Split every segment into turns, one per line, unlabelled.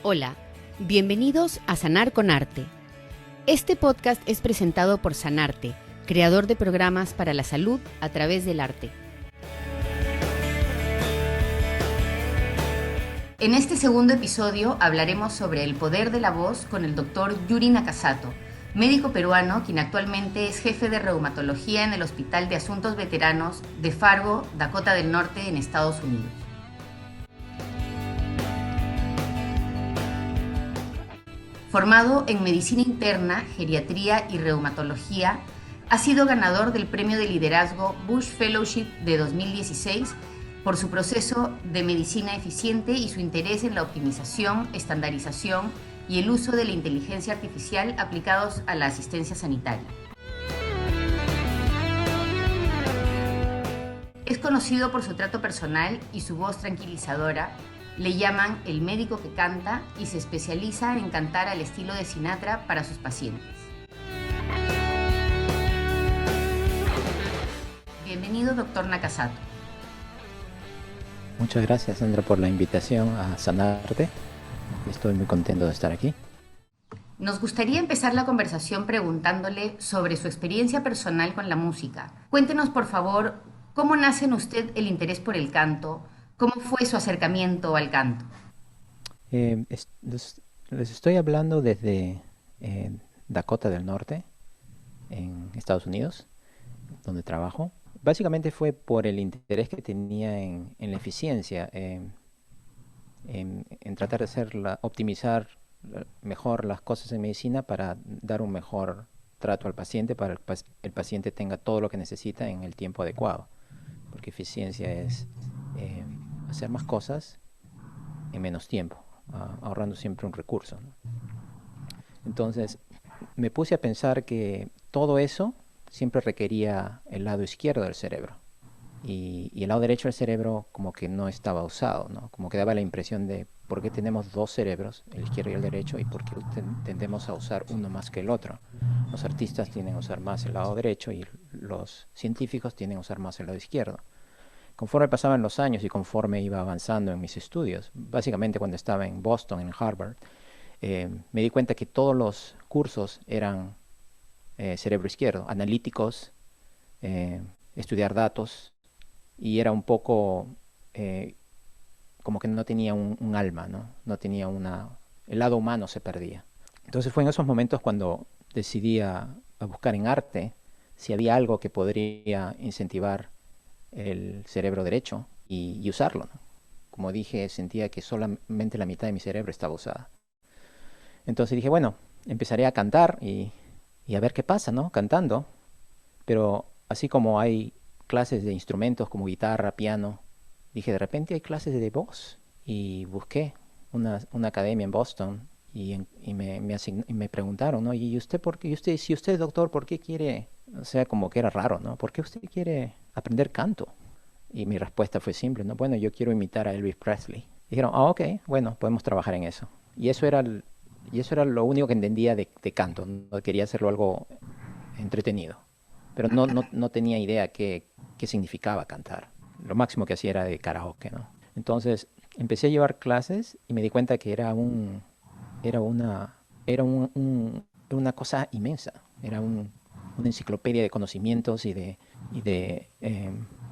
Hola, bienvenidos a Sanar con Arte. Este podcast es presentado por Sanarte, creador de programas para la salud a través del arte. En este segundo episodio hablaremos sobre el poder de la voz con el doctor Yuri Nakasato, médico peruano quien actualmente es jefe de reumatología en el Hospital de Asuntos Veteranos de Fargo, Dakota del Norte, en Estados Unidos. Formado en medicina interna, geriatría y reumatología, ha sido ganador del premio de liderazgo Bush Fellowship de 2016 por su proceso de medicina eficiente y su interés en la optimización, estandarización y el uso de la inteligencia artificial aplicados a la asistencia sanitaria. Es conocido por su trato personal y su voz tranquilizadora. Le llaman el médico que canta y se especializa en cantar al estilo de Sinatra para sus pacientes. Bienvenido, doctor Nakasato.
Muchas gracias, Sandra, por la invitación a Sanarte. Estoy muy contento de estar aquí.
Nos gustaría empezar la conversación preguntándole sobre su experiencia personal con la música. Cuéntenos, por favor, cómo nace en usted el interés por el canto. ¿Cómo fue su acercamiento al canto?
Les estoy hablando desde Dakota del Norte, en Estados Unidos, donde trabajo. Básicamente fue por el interés que tenía en la eficiencia, en tratar de optimizar mejor las cosas en medicina para dar un mejor trato al paciente, para que el paciente tenga todo lo que necesita en el tiempo adecuado. Porque eficiencia es hacer más cosas en menos tiempo, ahorrando siempre un recurso, ¿no? Entonces me puse a pensar que todo eso siempre requería el lado izquierdo del cerebro y el lado derecho del cerebro como que no estaba usado, ¿no? Como que daba la impresión de por qué tenemos dos cerebros, el izquierdo y el derecho, y por qué tendemos a usar uno más que el otro. Los artistas tienden a usar más el lado derecho y los científicos tienden a usar más el lado izquierdo. Conforme pasaban los años y conforme iba avanzando en mis estudios, básicamente cuando estaba en Boston, en Harvard, me di cuenta que todos los cursos eran cerebro izquierdo, analíticos, estudiar datos, y era un poco como que no tenía un alma, ¿no? No tenía el lado humano se perdía. Entonces fue en esos momentos cuando decidí a buscar en arte si había algo que podría incentivar el cerebro derecho y usarlo, ¿no? Como dije, sentía que solamente la mitad de mi cerebro estaba usada. Entonces dije, bueno, empezaré a cantar y a ver qué pasa, ¿no? Cantando. Pero así como hay clases de instrumentos como guitarra, piano, dije, de repente hay clases de voz. Y busqué una academia en Boston y me preguntaron, ¿no? ¿Y usted por qué? Si usted es doctor, ¿por qué quiere? O sea, como que era raro, ¿no? ¿Por qué usted quiere aprender canto? Y mi respuesta fue simple, ¿no? Bueno, yo quiero imitar a Elvis Presley. Dijeron, ok, bueno, podemos trabajar en eso. Y eso era lo único que entendía de canto. No quería hacerlo algo entretenido. Pero no tenía idea qué significaba cantar. Lo máximo que hacía era de karaoke, ¿no? Entonces empecé a llevar clases y me di cuenta que era una cosa inmensa. Era una enciclopedia de conocimientos y de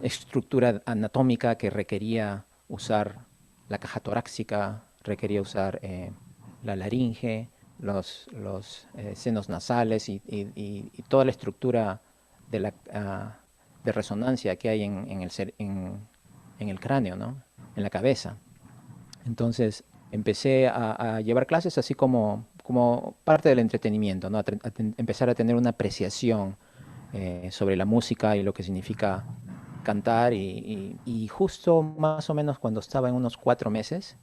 estructura anatómica que requería usar la caja torácica, requería usar la laringe, los senos nasales y toda la estructura de resonancia que hay en el cráneo, ¿no? En la cabeza. Entonces empecé a llevar clases así como parte del entretenimiento, ¿no? Empezar a tener una apreciación sobre la música y lo que significa cantar y justo más o menos cuando estaba en unos 4 meses,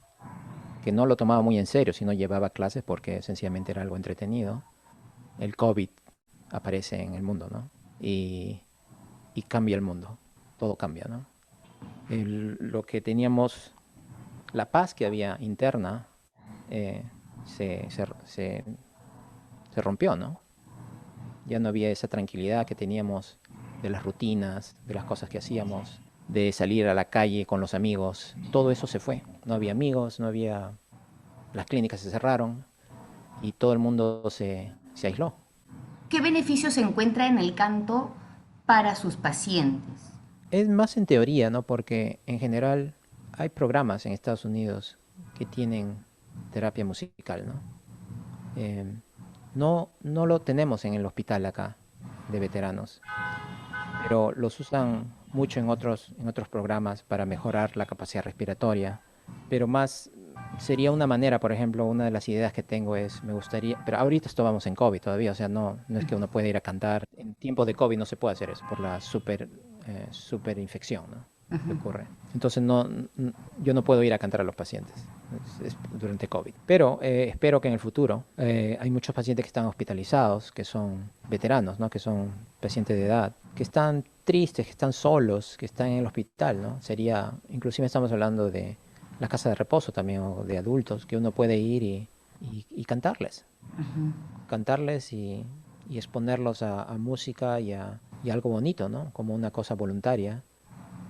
que no lo tomaba muy en serio, sino llevaba clases porque sencillamente era algo entretenido, el COVID aparece en el mundo, ¿no? Y cambia el mundo, todo cambia, ¿no? Lo que teníamos, la paz que había interna, eh, se, se, se, se rompió, ¿no? Ya no había esa tranquilidad que teníamos de las rutinas, de las cosas que hacíamos, de salir a la calle con los amigos. Todo eso se fue. No había amigos, no había las clínicas se cerraron y todo el mundo se aisló.
¿Qué beneficios se encuentra en el canto para sus pacientes?
Es más en teoría, ¿no? Porque en general hay programas en Estados Unidos que tienen terapia musical, ¿no? Em, no lo tenemos en el hospital acá de veteranos, pero los usan mucho en otros programas para mejorar la capacidad respiratoria. Pero más sería una manera, por ejemplo, una de las ideas que tengo es, me gustaría, pero ahorita estamos en COVID todavía, o sea, no es que uno puede ir a cantar. En tiempos de COVID no se puede hacer eso por la super infección, ¿no? Que ocurre. Entonces yo no puedo ir a cantar a los pacientes durante COVID. Pero espero que en el futuro hay muchos pacientes que están hospitalizados, que son veteranos, ¿no? Que son pacientes de edad, que están tristes, que están solos, que están en el hospital, ¿no? Sería, inclusive estamos hablando de la casa de reposo también, o de adultos, que uno puede ir y cantarles. Cantarles y exponerlos a música y a algo bonito, ¿no? Como una cosa voluntaria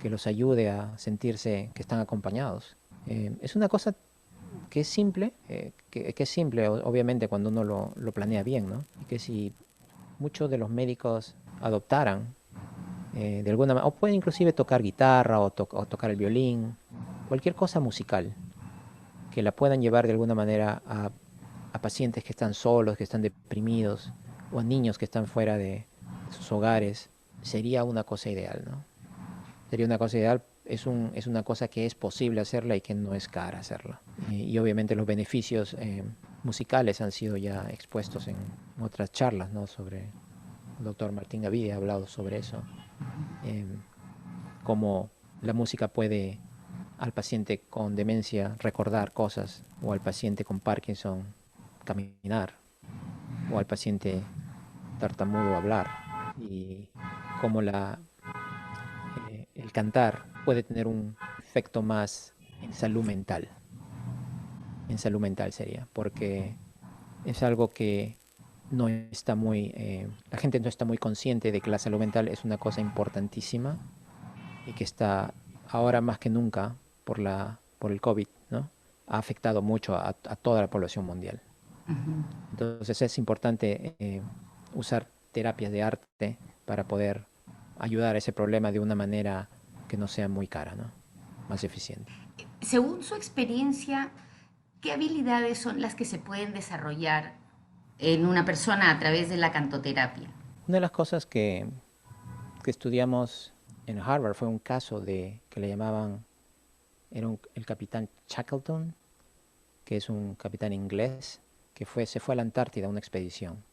que los ayude a sentirse que están acompañados. Es una cosa que es simple, que es simple obviamente cuando uno lo planea bien, ¿no? Y que si muchos de los médicos adoptaran de alguna manera, o pueden inclusive tocar guitarra o tocar el violín, cualquier cosa musical, que la puedan llevar de alguna manera a pacientes que están solos, que están deprimidos, o a niños que están fuera de sus hogares, sería una cosa ideal, ¿no? Sería una cosa ideal, es una cosa que es posible hacerla y que no es cara hacerla. Y obviamente los beneficios musicales han sido ya expuestos en otras charlas, ¿no? Sobre el doctor Martín Gavide ha hablado sobre eso, eh, cómo la música puede al paciente con demencia recordar cosas, o al paciente con Parkinson caminar, o al paciente tartamudo hablar, y cómo el cantar puede tener un efecto más en salud mental sería, porque es algo que no está la gente no está muy consciente de que la salud mental es una cosa importantísima y que está ahora más que nunca por el COVID, ¿no? Ha afectado mucho a toda la población mundial. Entonces es importante usar terapias de arte para poder ayudar a ese problema de una manera que no sea muy cara, ¿no? Más eficiente.
Según su experiencia, ¿qué habilidades son las que se pueden desarrollar en una persona a través de la cantoterapia?
Una de las cosas que estudiamos en Harvard fue un caso que le llamaban, el capitán Shackleton, que es un capitán inglés, que se fue a la Antártida a una expedición.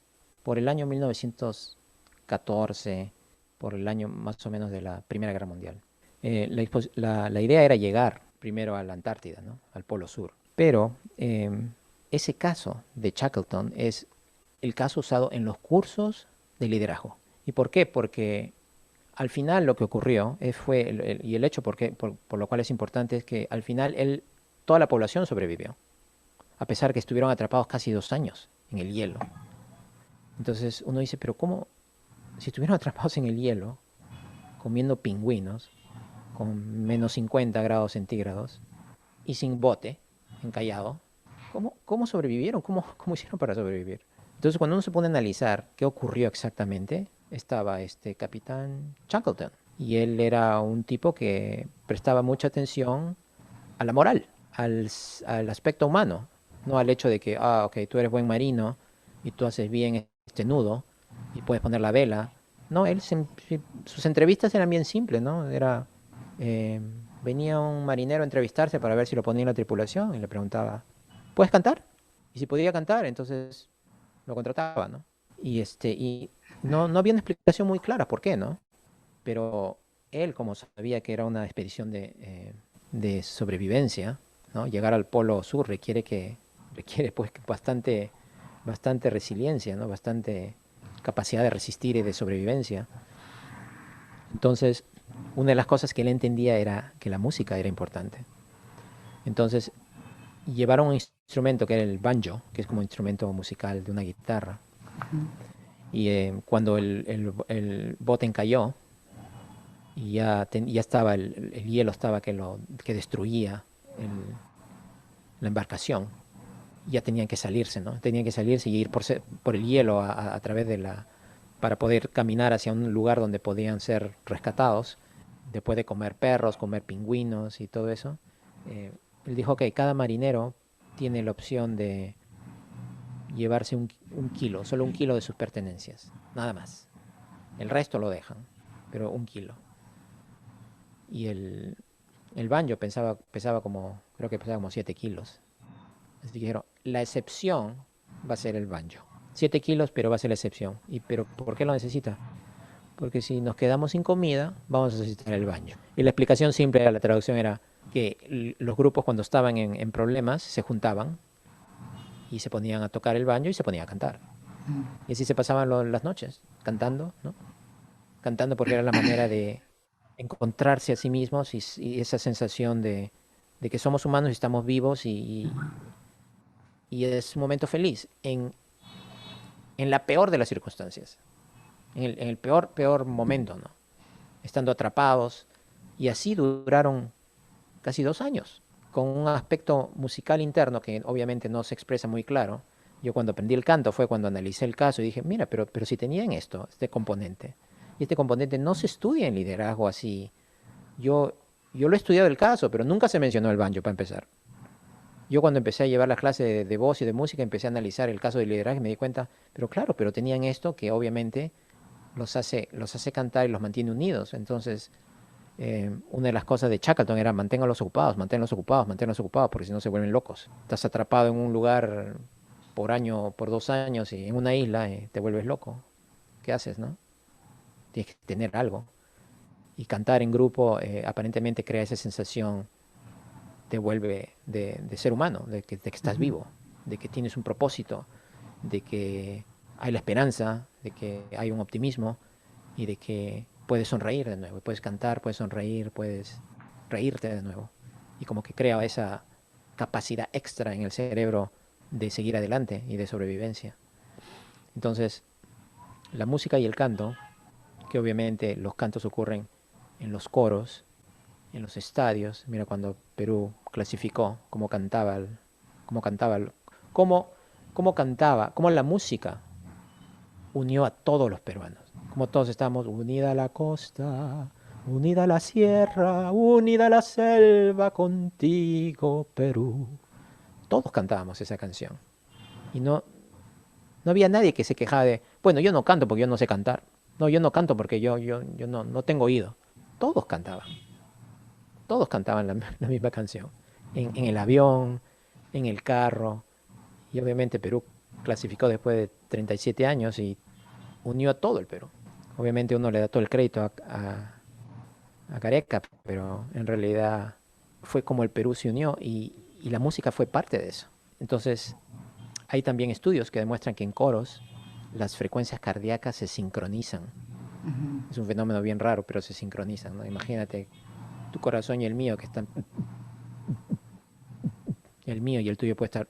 Por el año 1914, por el año más o menos de la Primera Guerra Mundial. La idea era llegar primero a la Antártida, ¿no? Al Polo Sur. Pero ese caso de Shackleton es el caso usado en los cursos de liderazgo. ¿Y por qué? Porque al final lo que ocurrió fue, y el hecho por lo cual es importante, es que al final toda la población sobrevivió, a pesar que estuvieron atrapados casi 2 años en el hielo. Entonces uno dice, pero ¿cómo? Si estuvieron atrapados en el hielo, comiendo pingüinos, con menos 50 grados centígrados, y sin bote, encallado, ¿cómo sobrevivieron? ¿Cómo hicieron para sobrevivir? Entonces cuando uno se pone a analizar qué ocurrió exactamente, estaba este capitán Shackleton. Y él era un tipo que prestaba mucha atención a la moral, al aspecto humano, no al hecho de que, ok, tú eres buen marino y tú haces bien este nudo y puedes poner la vela. No, sus entrevistas eran bien simples, ¿no? Eh, venía un marinero a entrevistarse para ver si lo ponía en la tripulación y le preguntaba, ¿puedes cantar? Y si podía cantar, entonces lo contrataba, ¿no? Y no había una explicación muy clara por qué, ¿no? Pero él, como sabía que era una expedición de sobrevivencia, ¿no? Llegar al Polo Sur requiere pues bastante resiliencia, ¿no? Bastante capacidad de resistir y de sobrevivencia. Entonces, una de las cosas que él entendía era que la música era importante. Entonces, llevaron un instrumento que era el banjo, que es como un instrumento musical de una guitarra. Y cuando el bote encalló, y ya estaba el hielo estaba que destruía la embarcación. ya tenían que salirse, ¿no? Tenían que salirse y ir por el hielo a través de para poder caminar hacia un lugar donde podían ser rescatados, después de comer perros, comer pingüinos y todo eso. eh, Él dijo que cada marinero tiene la opción de llevarse un kilo, solo un kilo de sus pertenencias, nada más. El resto lo dejan, pero un kilo. Y el banjo pesaba como, creo que pesaba como 7 kilos. Así que dijeron, la excepción va a ser el banjo. 7 kilos, pero va a ser la excepción. ¿Pero por qué lo necesita? Porque si nos quedamos sin comida, vamos a necesitar el banjo. Y la explicación simple de la traducción era que los grupos cuando estaban en problemas se juntaban y se ponían a tocar el banjo y se ponían a cantar. Y así se pasaban las noches, cantando, ¿no? Cantando porque era la manera de encontrarse a sí mismos y esa sensación de que somos humanos y estamos vivos y es un momento feliz en la peor de las circunstancias, en el peor momento, ¿no? Estando atrapados. Y así duraron casi 2 años, con un aspecto musical interno que obviamente no se expresa muy claro. Yo cuando aprendí el canto fue cuando analicé el caso y dije, mira, pero si tenían este componente, y este componente no se estudia en liderazgo así. Yo, yo lo he estudiado el caso, pero nunca se mencionó el banjo para empezar. Yo cuando empecé a llevar las clases de voz y de música, empecé a analizar el caso de liderazgo y me di cuenta, pero claro, pero tenían esto que obviamente los hace cantar y los mantiene unidos. Entonces, una de las cosas de Shackleton era manténganlos ocupados, manténganlos ocupados, manténganlos ocupados, porque si no se vuelven locos. Estás atrapado en un lugar por año, por 2 años y en una isla te vuelves loco. ¿Qué haces, no? Tienes que tener algo. Y cantar en grupo aparentemente crea esa sensación, te vuelve de ser humano, de que estás vivo, de que tienes un propósito, de que hay la esperanza, de que hay un optimismo y de que puedes sonreír de nuevo. Puedes cantar, puedes sonreír, puedes reírte de nuevo. Y como que crea esa capacidad extra en el cerebro de seguir adelante y de sobrevivencia. Entonces, la música y el canto, que obviamente los cantos ocurren en los coros, en los estadios. Mira cuando Perú clasificó, cómo cantaba, cómo, cómo la música unió a todos los peruanos. Como todos estamos unida a la costa, unida a la sierra, unida a la selva, contigo, Perú. Todos cantábamos esa canción. Y no había nadie que se quejaba de, bueno, yo no canto porque yo no sé cantar. No, yo no canto porque yo no tengo oído. Todos cantaban. Todos cantaban la misma canción. En el avión, en el carro. Y obviamente Perú clasificó después de 37 años y unió a todo el Perú. Obviamente uno le da todo el crédito a Careca, pero en realidad fue como el Perú se unió y la música fue parte de eso. Entonces, hay también estudios que demuestran que en coros las frecuencias cardíacas se sincronizan. Es un fenómeno bien raro, pero se sincronizan, ¿no? Imagínate tu corazón y el mío que están... El mío y el tuyo puede estar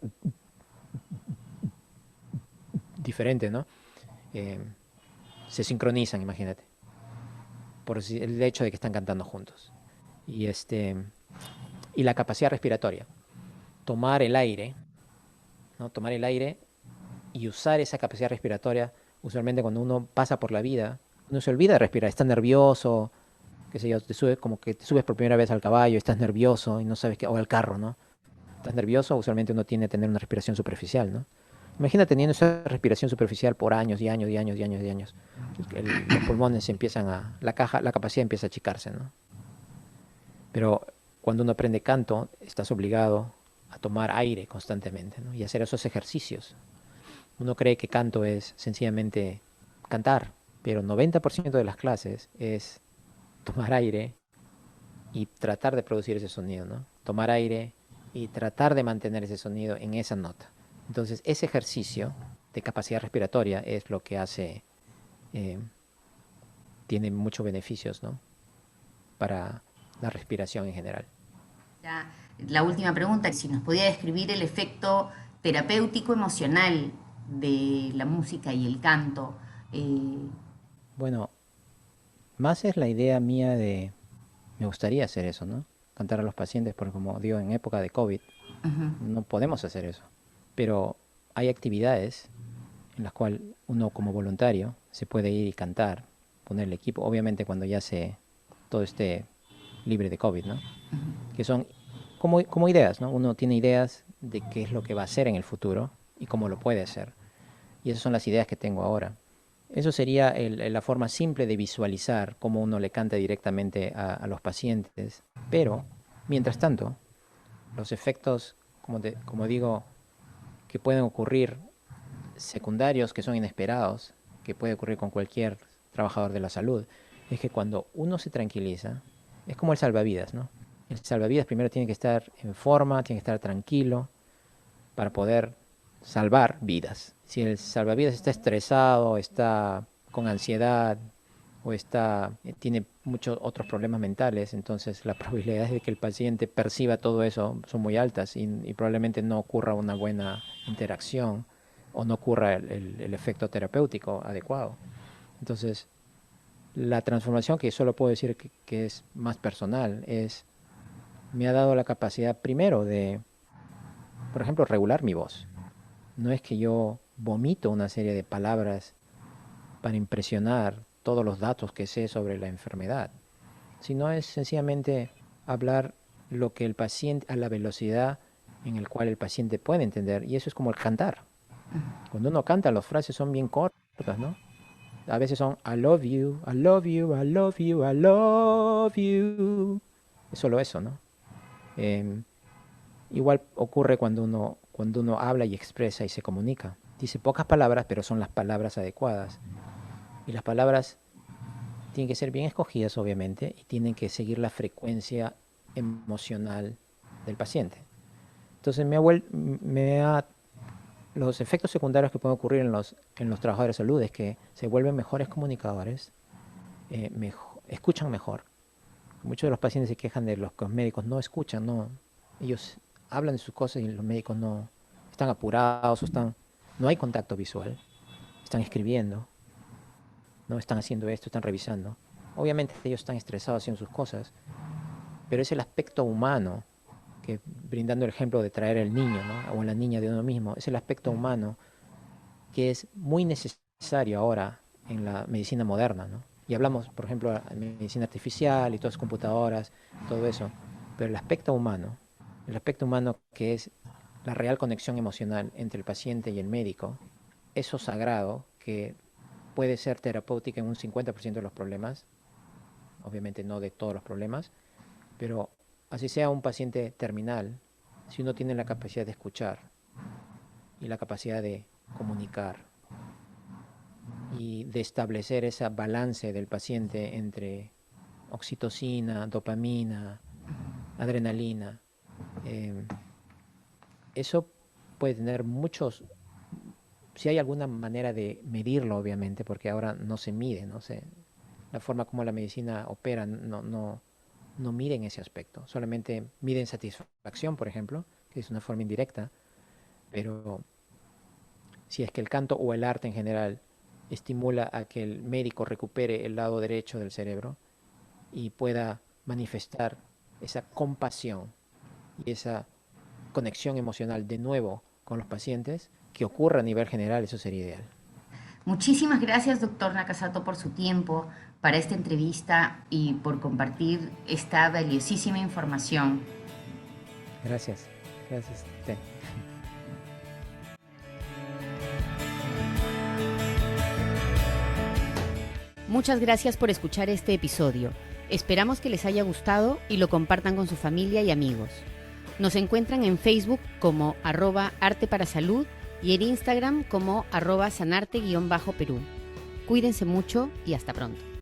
diferente, ¿no? Eh, Se sincronizan, imagínate, por el hecho de que están cantando juntos. Y, y la capacidad respiratoria, tomar el aire, ¿no? Tomar el aire y usar esa capacidad respiratoria, usualmente cuando uno pasa por la vida, uno se olvida de respirar, está nervioso, qué sé yo, como que te subes por primera vez al caballo, estás nervioso y no sabes qué, o al carro, ¿no? Estás nervioso, usualmente uno tiene que tener una respiración superficial, ¿no? Imagina teniendo esa respiración superficial por años y años y años y años y años. Los pulmones empiezan la capacidad empieza a achicarse, ¿no? Pero cuando uno aprende canto, estás obligado a tomar aire constantemente, ¿no? Y hacer esos ejercicios. Uno cree que canto es sencillamente cantar, pero 90% de las clases es tomar aire y tratar de producir ese sonido, ¿no? Tomar aire y tratar de mantener ese sonido en esa nota. Entonces, ese ejercicio de capacidad respiratoria es lo que eh, tiene muchos beneficios, ¿no? Para la respiración en general.
Ya, la última pregunta, si nos podía describir el efecto terapéutico emocional de la música y el canto. eh,
Bueno, más es la idea mía me gustaría hacer eso, ¿no? Cantar a los pacientes, porque como digo, en época de COVID, no podemos hacer eso. pero hay actividades en las cuales uno como voluntario se puede ir y cantar, poner el equipo, obviamente cuando ya todo esté libre de COVID, ¿no? Que son como ideas, ¿no? Uno tiene ideas de qué es lo que va a hacer en el futuro y cómo lo puede hacer. Y esas son las ideas que tengo ahora. Eso sería la forma simple de visualizar cómo uno le canta directamente a los pacientes. Pero, mientras tanto, los efectos, como digo, que pueden ocurrir secundarios, que son inesperados, que puede ocurrir con cualquier trabajador de la salud, es que cuando uno se tranquiliza, es como el salvavidas, ¿no? El salvavidas primero tiene que estar en forma, tiene que estar tranquilo para poder salvar vidas. Si el salvavidas está estresado, está con ansiedad o tiene muchos otros problemas mentales, entonces las probabilidades de que el paciente perciba todo eso son muy altas y probablemente no ocurra una buena interacción o no ocurra el efecto terapéutico adecuado. Entonces, la transformación que solo puedo decir que es más personal me ha dado la capacidad primero de, por ejemplo, regular mi voz. No es que yo vomito una serie de palabras para impresionar todos los datos que sé sobre la enfermedad, sino es sencillamente hablar lo que el paciente, a la velocidad en la cual el paciente puede entender, y eso es como el cantar. Cuando uno canta, las frases son bien cortas, ¿no? A veces son I love you, I love you, I love you, I love you. Es solo eso, ¿no? Igual ocurre cuando uno habla y expresa y se comunica. Dice pocas palabras, pero son las palabras adecuadas. Y las palabras tienen que ser bien escogidas, obviamente, y tienen que seguir la frecuencia emocional del paciente. Entonces los efectos secundarios que pueden ocurrir en los trabajadores de salud es que se vuelven mejores comunicadores, escuchan mejor. Muchos de los pacientes se quejan de los que los médicos no escuchan, ellos hablan de sus cosas y los médicos no están apurados no hay contacto visual, están escribiendo, no están haciendo esto, están revisando. Obviamente ellos están estresados haciendo sus cosas, pero es el aspecto humano, que brindando el ejemplo de traer el niño, ¿no? O la niña de uno mismo, es el aspecto humano que es muy necesario ahora en la medicina moderna, ¿no? Y hablamos, por ejemplo, de medicina artificial y todas las computadoras, todo eso, pero el aspecto humano que es la real conexión emocional entre el paciente y el médico, eso sagrado que puede ser terapéutica en un 50% de los problemas, obviamente no de todos los problemas, pero así sea un paciente terminal, si uno tiene la capacidad de escuchar y la capacidad de comunicar y de establecer ese balance del paciente entre oxitocina, dopamina, adrenalina, eso puede tener si hay alguna manera de medirlo, obviamente, porque ahora no se mide, no sé, la forma como la medicina opera no miden ese aspecto, solamente miden satisfacción, por ejemplo, que es una forma indirecta, pero si es que el canto o el arte en general estimula a que el médico recupere el lado derecho del cerebro y pueda manifestar esa compasión y esa conexión emocional de nuevo con los pacientes, que ocurra a nivel general, eso sería ideal.
Muchísimas gracias, doctor Nakasato, por su tiempo para esta entrevista y por compartir esta valiosísima información.
Gracias. Gracias a usted.
Muchas gracias por escuchar este episodio. Esperamos que les haya gustado y lo compartan con su familia y amigos. Nos encuentran en Facebook como @arteparasalud y en Instagram como @sanarte_perú. Cuídense mucho y hasta pronto.